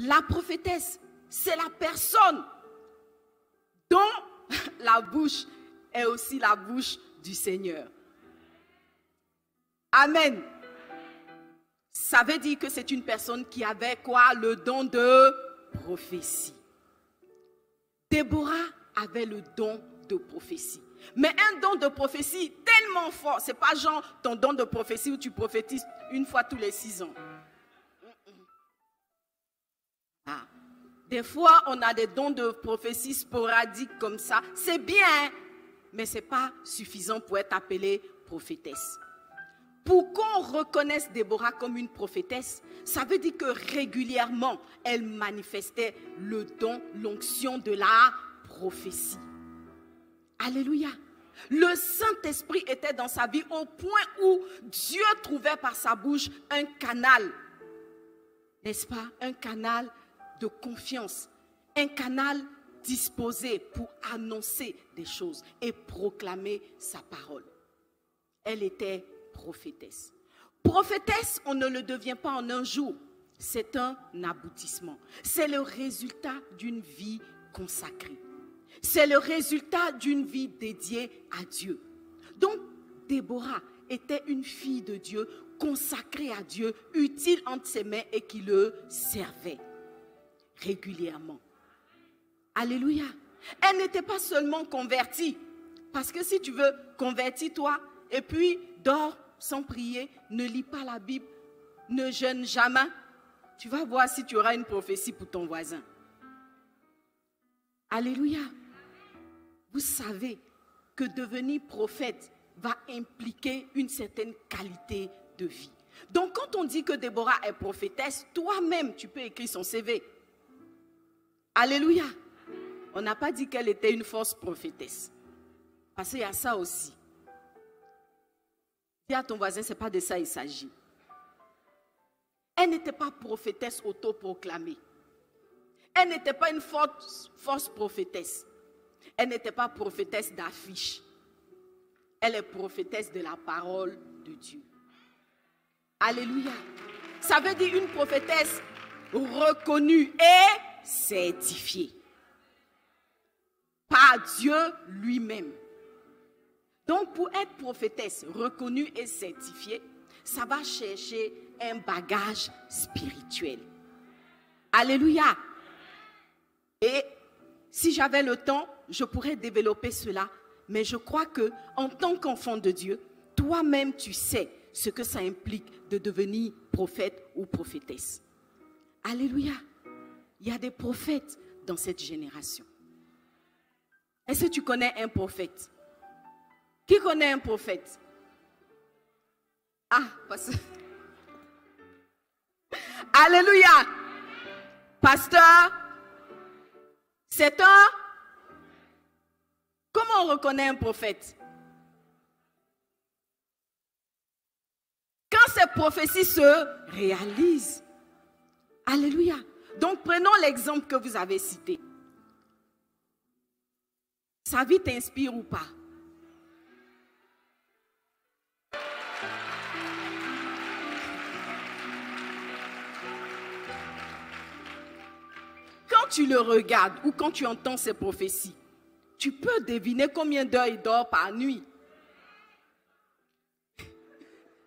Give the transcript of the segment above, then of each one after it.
La prophétesse, c'est la personne dont la bouche est aussi la bouche du Seigneur. Amen. Ça veut dire que c'est une personne qui avait quoi? Le don de prophétie. Déborah avait le don de prophétie. Mais un don de prophétie tellement fort, ce n'est pas genre ton don de prophétie où tu prophétises une fois tous les 6 ans. Ah. Des fois, on a des dons de prophétie sporadiques comme ça. C'est bien, mais ce n'est pas suffisant pour être appelée prophétesse. Pour qu'on reconnaisse Déborah comme une prophétesse, ça veut dire que régulièrement, elle manifestait le don, l'onction de la prophétie. Alléluia. Le Saint-Esprit était dans sa vie au point où Dieu trouvait par sa bouche un canal, n'est-ce pas? Un canal de confiance, un canal disposé pour annoncer des choses et proclamer sa parole. Elle était prophétesse. Prophétesse, on ne le devient pas en un jour. C'est un aboutissement. C'est le résultat d'une vie consacrée. C'est le résultat d'une vie dédiée à Dieu. Donc, Déborah était une fille de Dieu, consacrée à Dieu, utile entre ses mains et qui le servait régulièrement. Alléluia. Elle n'était pas seulement convertie. Parce que si tu veux, convertis-toi et puis dors sans prier, ne lis pas la Bible, ne jeûne jamais. Tu vas voir si tu auras une prophétie pour ton voisin. Alléluia. Vous savez que devenir prophète va impliquer une certaine qualité de vie. Donc quand on dit que Déborah est prophétesse, toi-même tu peux écrire son CV. Alléluia. On n'a pas dit qu'elle était une fausse prophétesse. Parce qu'il y a ça aussi. Dis à ton voisin, ce n'est pas de ça il s'agit. Elle n'était pas prophétesse autoproclamée. Elle n'était pas une fausse prophétesse. Elle n'était pas prophétesse d'affiche. Elle est prophétesse de la parole de Dieu. Alléluia. Ça veut dire une prophétesse reconnue et certifiée par Dieu lui-même. Donc pour être prophétesse reconnue et certifiée, ça va chercher un bagage spirituel. Alléluia. Et si j'avais le temps, je pourrais développer cela. Mais je crois que en tant qu'enfant de Dieu, toi-même tu sais ce que ça implique de devenir prophète ou prophétesse. Alléluia. Il y a des prophètes dans cette génération. Est-ce que tu connais un prophète? Qui connaît un prophète? Ah, parce que... Alléluia. Pasteur, c'est un... Comment on reconnaît un prophète? Quand ces prophéties se réalisent. Alléluia. Donc prenons l'exemple que vous avez cité. Sa vie t'inspire ou pas? Quand tu le regardes ou quand tu entends ces prophéties, tu peux deviner combien d'heures il dort par nuit.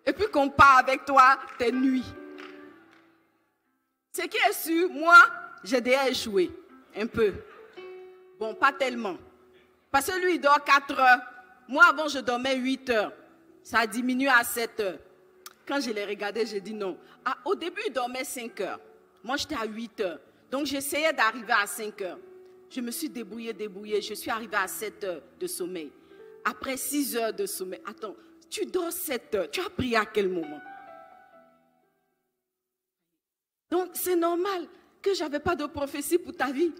Et puis compare avec toi tes nuits. Ce qui est sûr, moi, j'ai déjà échoué. Un peu. Bon, pas tellement. Parce que lui, il dort 4 heures. Moi, avant, je dormais 8 heures. Ça a diminué à 7 heures. Quand je l'ai regardé, j'ai dit non. Ah, au début, il dormait 5 heures. Moi, j'étais à 8 heures. Donc, j'essayais d'arriver à 5 heures. Je me suis débrouillée. Je suis arrivée à 7 heures de sommeil. Après 6 heures de sommeil. Attends, tu dors 7 heures. Tu as prié à quel moment? Donc, c'est normal que je n'avais pas de prophétie pour ta vie.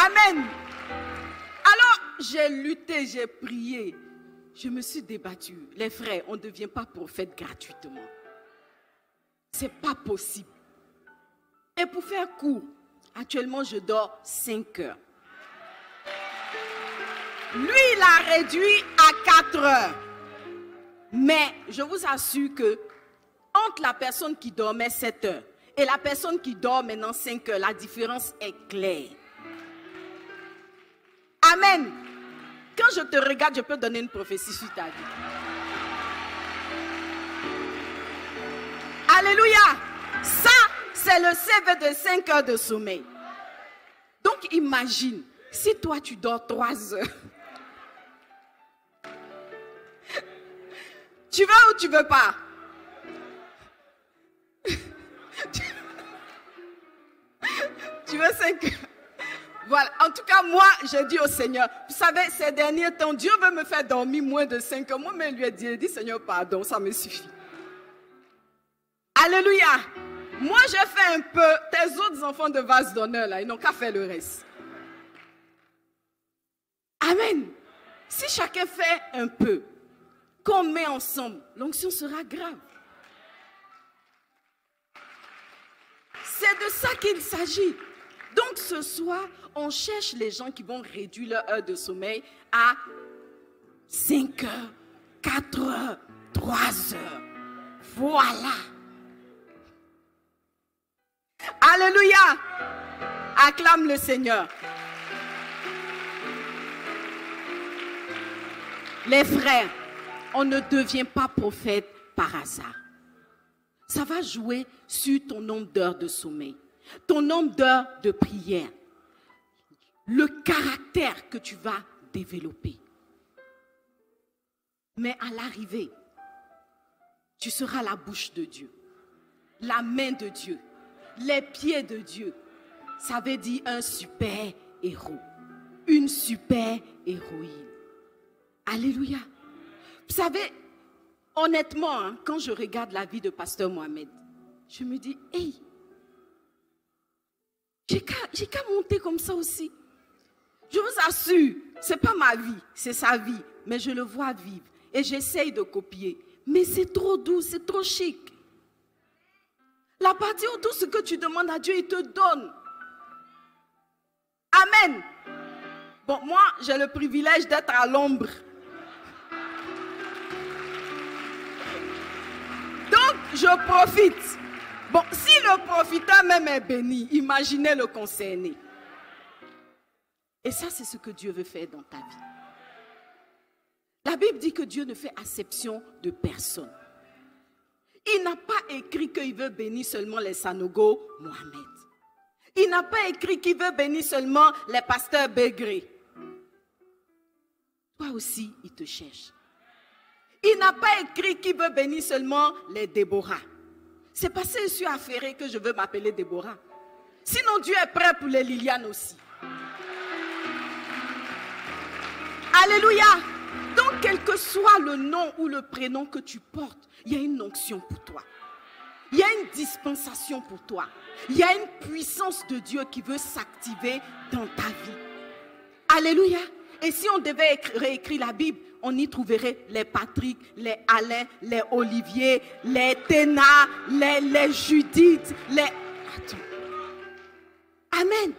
Amen. Alors, j'ai lutté, j'ai prié. Je me suis débattue. Les frères, on ne devient pas prophète gratuitement. Ce n'est pas possible. Et pour faire court, actuellement, je dors 5 heures. Lui, il a réduit à 4 heures. Mais je vous assure que entre la personne qui dormait 7 heures et la personne qui dort maintenant 5 heures, la différence est claire. Amen. Quand je te regarde, je peux donner une prophétie sur ta vie. Alléluia. Ça, c'est le CV de 5 heures de sommeil. Donc imagine, si toi tu dors 3 heures, tu veux ou tu veux pas? Tu veux 5 heures? Voilà, en tout cas, moi, je dis au Seigneur, vous savez, ces derniers temps, Dieu veut me faire dormir moins de 5 heures. Moi, je lui ai dit, Seigneur, pardon, ça me suffit. Alléluia. Moi, j'ai fait un peu. Tes autres enfants de vase d'honneur, là, ils n'ont qu'à faire le reste. Amen. Si chacun fait un peu, qu'on met ensemble, l'onction sera grave. C'est de ça qu'il s'agit. Donc ce soir, on cherche les gens qui vont réduire leur heure de sommeil à 5 heures, 4 heures, 3 heures. Voilà. Alléluia. Acclame le Seigneur. Les frères, on ne devient pas prophète par hasard. Ça va jouer sur ton nombre d'heures de sommeil, ton nombre d'heures de prière, le caractère que tu vas développer. Mais à l'arrivée, tu seras la bouche de Dieu, la main de Dieu, les pieds de Dieu. Ça veut dire un super héros, une super héroïne. Alléluia. Vous savez, honnêtement, hein, quand je regarde la vie de Pasteur Mohamed, je me dis, hey, j'ai qu'à monter comme ça aussi. Je vous assure, ce n'est pas ma vie, c'est sa vie, mais je le vois vivre et j'essaye de copier. Mais c'est trop doux, c'est trop chic. La partie où tout ce que tu demandes à Dieu, il te donne. Amen. Bon, moi, j'ai le privilège d'être à l'ombre. Donc, je profite. Bon, si le profiteur même est béni, imaginez le concerné. Et ça, c'est ce que Dieu veut faire dans ta vie. La Bible dit que Dieu ne fait acception de personne. Il n'a pas écrit qu'il veut bénir seulement les Sanogo Mohamed. Il n'a pas écrit qu'il veut bénir seulement les pasteurs Bégré. Toi aussi, il te cherche. Il n'a pas écrit qu'il veut bénir seulement les Déborah. C'est parce que je suis affairée que je veux m'appeler Déborah. Sinon, Dieu est prêt pour les Liliane aussi. Alléluia. Donc, quel que soit le nom ou le prénom que tu portes, il y a une onction pour toi. Il y a une dispensation pour toi. Il y a une puissance de Dieu qui veut s'activer dans ta vie. Alléluia. Et si on devait réécrire la Bible, on y trouverait les Patrick, les Alain, les Olivier, les Téna, les Judith, les... Attends. Amen.